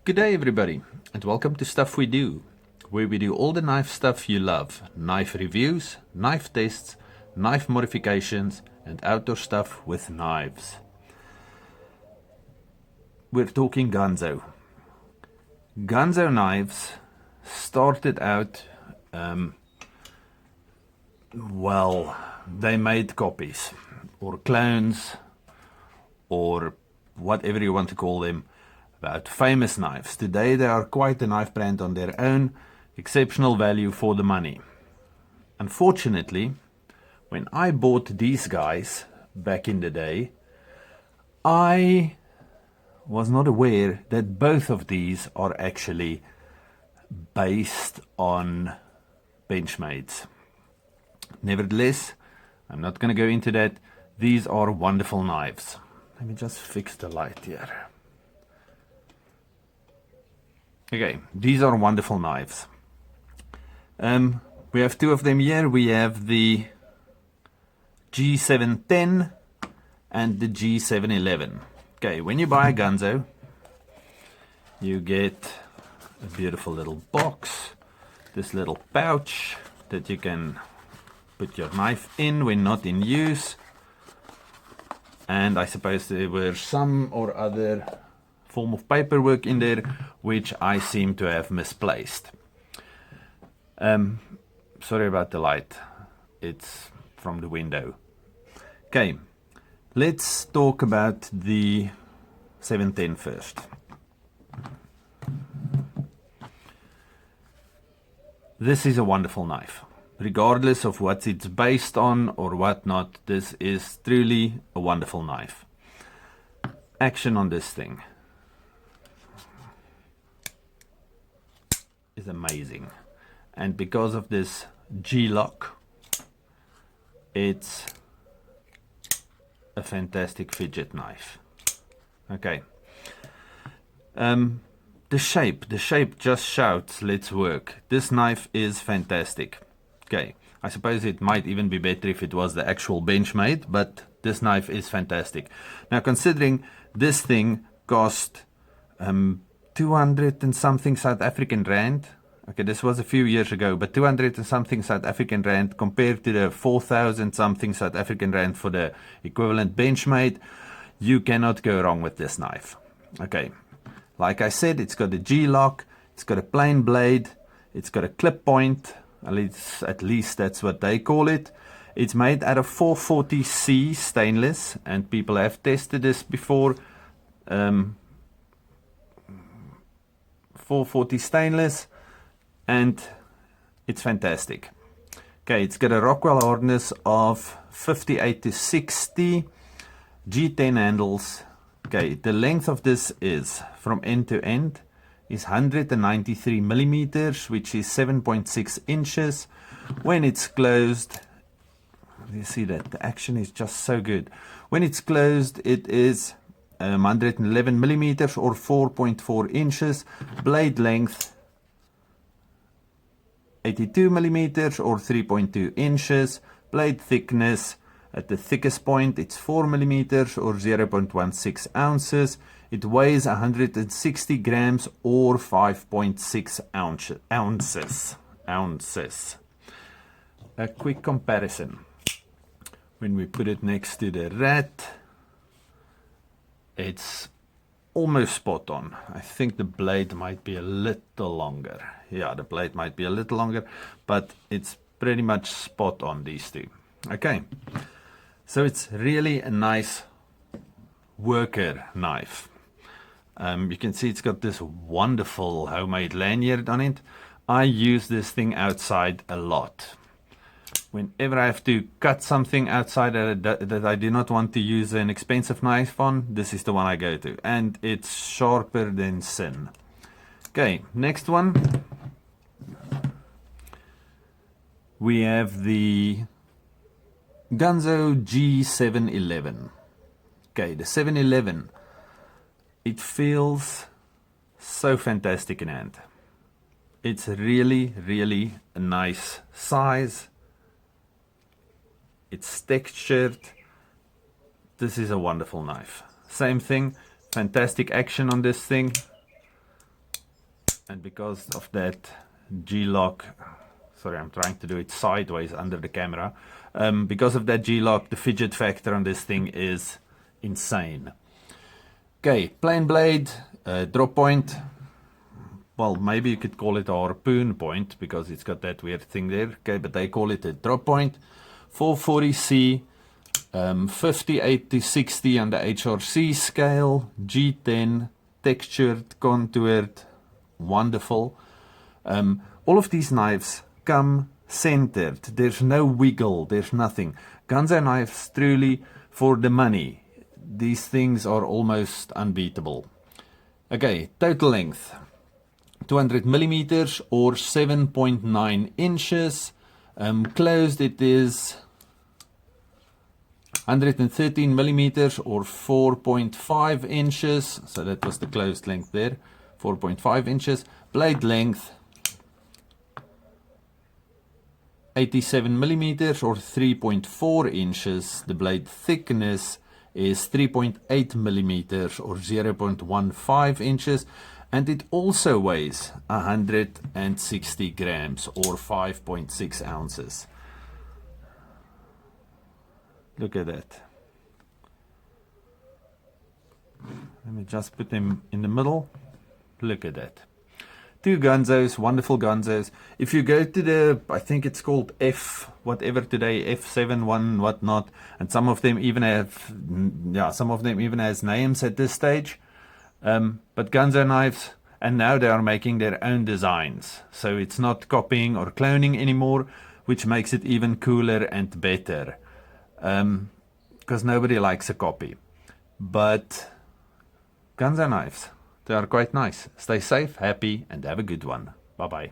Good day everybody, and welcome to Stuff We Do, where we do all the knife stuff you love. Knife reviews, knife tests, knife modifications, and outdoor stuff with knives. We're talking Ganzo. Ganzo knives started out, well, they made copies, or clones, or whatever you want to call them, about famous knives. Today they are quite a knife brand on their own, exceptional value for the money. Unfortunately, when I bought these guys back in the day, I was not aware that both of these are actually based on Benchmades. Nevertheless, I'm not going to go into that. These are wonderful knives. Let me just fix the light here. Okay, these are wonderful knives. We have two of them here. We have the G710 and the G711. Okay, when you buy a Ganzo, you get a beautiful little box, this little pouch that you can put your knife in when not in use. And I suppose there were some or other form of paperwork in there, which I seem to have misplaced. Sorry about the light. It's from the window. Okay, let's talk about the 710 first. This is a wonderful knife. Regardless of what it's based on or whatnot, this is truly a wonderful knife. Action on this thing is amazing, and because of this G-lock, it's a fantastic fidget knife. Okay, the shape just shouts let's work. This knife is fantastic. Okay, I suppose it might even be better if it was the actual Benchmade, but this knife is fantastic. Now, considering this thing cost 200 and something South African rand. Okay, this was a few years ago, but 200 and something South African rand compared to the 4,000 something South African rand for the equivalent Benchmade, you cannot go wrong with this knife. Okay, like I said, it's got a G-lock, it's got a plain blade, it's got a clip point, at least that's what they call it. It's made out of 440C stainless, and people have tested this before. 440 stainless, and it's fantastic. Okay, it's got a Rockwell hardness of 58 to 60, G10 handles. Okay, the length of this is, from end to end, is 193 millimeters, which is 7.6 inches. When it's closed, you see that the action is just so good. When it's closed, it is 111 millimeters or 4.4 inches. Blade length 82 millimeters or 3.2 inches. Blade thickness, at the thickest point, it's 4 millimeters or 0.16 ounces. It weighs 160 grams or 5.6 ounces. A quick comparison. When we put it next to the Rat, it's almost spot on. I think the blade might be a little longer. Yeah, the blade might be a little longer, but it's pretty much spot on, these two. Okay, so it's really a nice worker knife. You can see it's got this wonderful homemade lanyard on it. I use this thing outside a lot. Whenever I have to cut something outside that I do not want to use an expensive knife on, this is the one I go to. And it's sharper than sin. Okay, next one. We have the Ganzo G711. Okay, the 711. It feels so fantastic in hand. It's really, really a nice size. It's textured. This is a wonderful knife. Same thing, fantastic action on this thing. And because of that G-lock, sorry, I'm trying to do it sideways under the camera. Because of that G-lock, the fidget factor on this thing is insane. Okay, plain blade, drop point. Well, maybe you could call it a harpoon point because it's got that weird thing there. Okay, but they call it a drop point. 440C, 58 to 60 on the HRC scale, G10, textured, contoured, wonderful. All of these knives come centered. There's no wiggle, there's nothing. GANZO knives, truly, for the money. These things are almost unbeatable. Okay, total length. 200 millimeters or 7.9 inches. Closed it is 113 millimeters or 4.5 inches. So that was the closed length there. 4.5 inches. Blade length 87 millimeters or 3.4 inches. The blade thickness is 3.8 millimeters or 0.15 inches. And it also weighs 160 grams or 5.6 ounces. Look at that. Let me just put them in the middle. Look at that. Two GANZOs, wonderful GANZOs. If you go to the, I think it's called F, whatever today, F71, whatnot, and some of them even have, some of them even has names at this stage. But GANZO knives, and now they are making their own designs. So it's not copying or cloning anymore, which makes it even cooler and better. Because nobody likes a copy. But GANZO knives, they are quite nice. Stay safe, happy, and have a good one. Bye-bye.